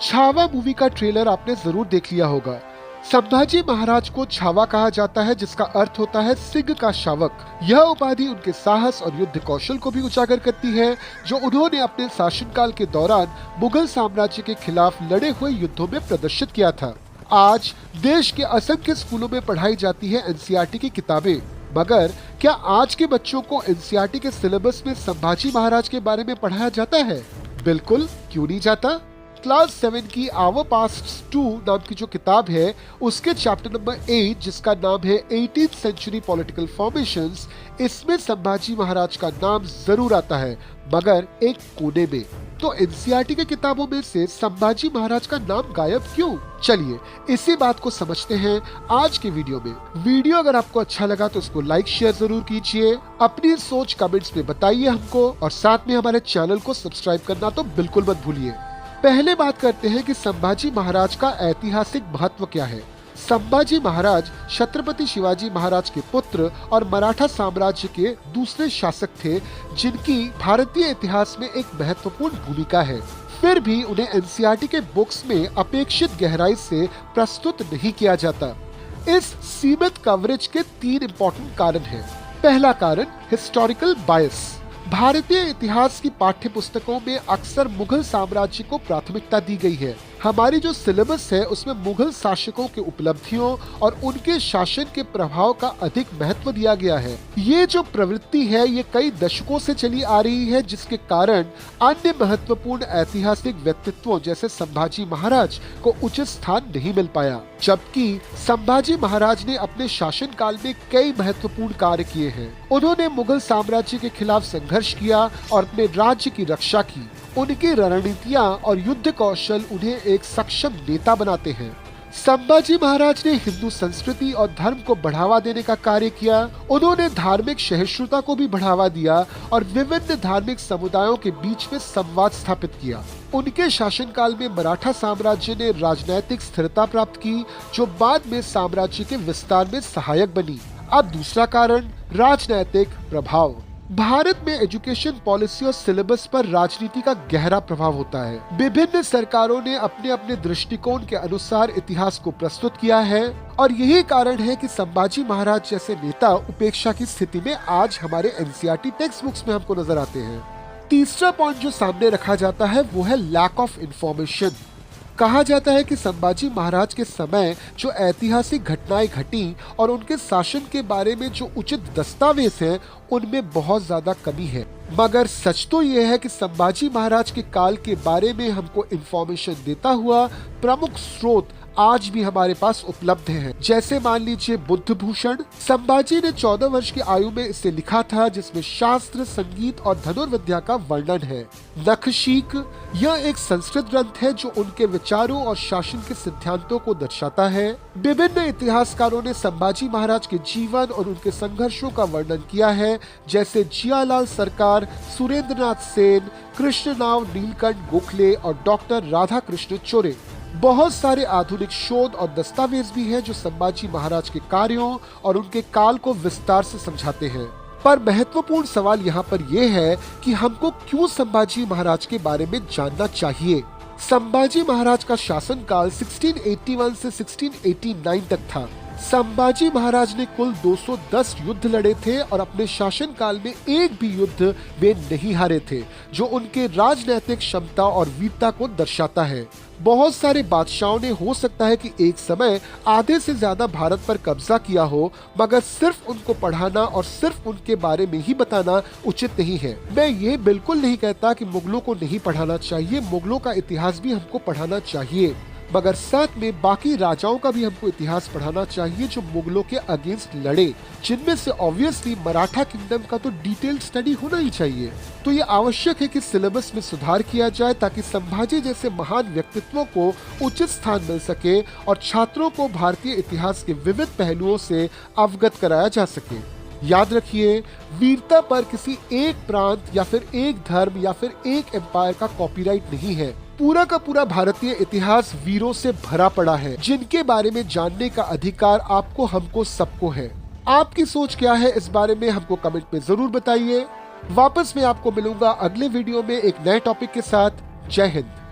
Chhaava movie का trailer आपने जरूर देख लिया होगा। संभाजी महाराज को छावा कहा जाता है, जिसका अर्थ होता है सिंह का शावक। यह उपाधि उनके साहस और युद्ध कौशल को भी उजागर करती है, जो उन्होंने अपने शासनकाल के दौरान मुगल साम्राज्य के खिलाफ लड़े हुए युद्धों में प्रदर्शित किया था। आज देश के असंख्य स्कूलों में पढ़ाई जाती है एनसीईआरटी की किताबें, मगर क्या आज के बच्चों को एनसीईआरटी के सिलेबस में संभाजी महाराज के बारे में पढ़ाया जाता है? बिल्कुल क्यों नहीं जाता। क्लास 7 की आवर पास्ट 2 नाम की जो किताब है, उसके चैप्टर नंबर 8 जिसका नाम है 18th सेंचुरी पॉलिटिकल फॉर्मेशंस, इसमें संभाजी महाराज का नाम जरूर आता है, मगर एक कोने में। तो एनसीईआरटी की किताबों में से संभाजी महाराज का नाम गायब क्यों? चलिए इसी बात को समझते हैं आज के वीडियो में। वीडियो अगर आपको अच्छा लगा तो इसको लाइक शेयर जरूर कीजिए, अपनी सोच कमेंट्स में बताइए हमको, और साथ में हमारे चैनल को सब्सक्राइब करना तो बिल्कुल मत भूलिए। पहले बात करते हैं कि संभाजी महाराज का ऐतिहासिक महत्व क्या है। संभाजी महाराज छत्रपति शिवाजी महाराज के पुत्र और मराठा साम्राज्य के दूसरे शासक थे, जिनकी भारतीय इतिहास में एक महत्वपूर्ण भूमिका है। फिर भी उन्हें एनसीईआरटी के बुक्स में अपेक्षित गहराई से प्रस्तुत नहीं किया जाता। इस सीमित कवरेज के 3 इम्पोर्टेंट कारण हैं। पहला कारण हिस्टोरिकल बायस। भारतीय इतिहास की पाठ्य पुस्तकों में अक्सर मुगल साम्राज्य को प्राथमिकता दी गई है। हमारी जो सिलेबस है उसमें मुगल शासकों के उपलब्धियों और उनके शासन के प्रभाव का अधिक महत्व दिया गया है। ये जो प्रवृत्ति है ये कई दशकों से चली आ रही है, जिसके कारण अन्य महत्वपूर्ण ऐतिहासिक व्यक्तित्वों जैसे संभाजी महाराज को उचित स्थान नहीं मिल पाया। जबकि संभाजी महाराज ने अपने शासनकाल में कई महत्वपूर्ण कार्य किए हैं। उन्होंने मुगल साम्राज्य के खिलाफ संघर्ष किया और अपने राज्य की रक्षा की। उनकी रणनीतियां और युद्ध कौशल उन्हें एक सक्षम नेता बनाते हैं। संभाजी महाराज ने हिंदू संस्कृति और धर्म को बढ़ावा देने का कार्य किया। उन्होंने धार्मिक सहिष्णुता को भी बढ़ावा दिया और विभिन्न धार्मिक समुदायों के बीच में संवाद स्थापित किया। उनके शासनकाल में मराठा साम्राज्य ने राजनैतिक स्थिरता प्राप्त की, जो बाद में साम्राज्य के विस्तार में सहायक बनी। अब दूसरा कारण, राजनैतिक प्रभाव। भारत में एजुकेशन पॉलिसी और सिलेबस पर राजनीति का गहरा प्रभाव होता है। विभिन्न सरकारों ने अपने अपने दृष्टिकोण के अनुसार इतिहास को प्रस्तुत किया है, और यही कारण है कि संभाजी महाराज जैसे नेता उपेक्षा की स्थिति में आज हमारे एनसीईआरटी टेक्स्ट बुक्स में हमको नजर आते हैं। तीसरा पॉइंट जो सामने रखा जाता है वो है लैक ऑफ इंफॉर्मेशन। कहा जाता है कि संभाजी महाराज के समय जो ऐतिहासिक घटनाएं घटी और उनके शासन के बारे में जो उचित दस्तावेज हैं, उनमें बहुत ज्यादा कमी है। मगर सच तो यह है कि संभाजी महाराज के काल के बारे में हमको इंफॉर्मेशन देता हुआ प्रमुख स्रोत आज भी हमारे पास उपलब्ध हैं। जैसे मान लीजिए बुद्ध भूषण। संभाजी ने 14 वर्ष की आयु में इसे लिखा था, जिसमें शास्त्र, संगीत और धनुर्विद्या का वर्णन है। नखशीक, यह एक संस्कृत ग्रंथ है जो उनके विचारों और शासन के सिद्धांतों को दर्शाता है। विभिन्न इतिहासकारों ने संभाजी महाराज के जीवन और उनके संघर्षों का वर्णन किया है, जैसे जियालाल सरकार, सुरेंद्रनाथ सेन, कृष्णनाव नीलकंठ गोखले और डॉक्टर राधा कृष्ण चोरे। बहुत सारे आधुनिक शोध और दस्तावेज भी हैं जो संभाजी महाराज के कार्यों और उनके काल को विस्तार से समझाते हैं। पर महत्वपूर्ण सवाल यहाँ पर यह है कि हमको क्यों संभाजी महाराज के बारे में जानना चाहिए। संभाजी महाराज का शासनकाल 1681 से 1689 तक था। संभाजी महाराज ने कुल 210 युद्ध लड़े थे और अपने शासनकाल में एक भी युद्ध वे नहीं हारे थे, जो उनके राजनैतिक क्षमता और वीरता को दर्शाता है। बहुत सारे बादशाहों ने हो सकता है कि एक समय आधे से ज्यादा भारत पर कब्जा किया हो, मगर सिर्फ उनको पढ़ाना और सिर्फ उनके बारे में ही बताना उचित नहीं है। मैं ये बिल्कुल नहीं कहता कि मुगलों को नहीं पढ़ाना चाहिए, मुगलों का इतिहास भी हमको पढ़ाना चाहिए, मगर साथ में बाकी राजाओं का भी हमको इतिहास पढ़ाना चाहिए जो मुगलों के अगेंस्ट लड़े, जिनमें से ऑब्वियसली मराठा किंगडम का तो डिटेल स्टडी होना ही चाहिए। तो ये आवश्यक है कि सिलेबस में सुधार किया जाए, ताकि संभाजी जैसे महान व्यक्तित्वों को उचित स्थान मिल सके और छात्रों को भारतीय इतिहास के विविध पहलुओं से अवगत कराया जा सके। याद रखिए, वीरता पर किसी एक प्रांत या फिर एक धर्म या फिर एक एम्पायर का कॉपीराइट नहीं है। पूरा का पूरा भारतीय इतिहास वीरों से भरा पड़ा है, जिनके बारे में जानने का अधिकार आपको, हमको, सबको है। आपकी सोच क्या है इस बारे में हमको कमेंट में जरूर बताइए। वापस मैं आपको मिलूंगा अगले वीडियो में एक नए टॉपिक के साथ। जय हिंद।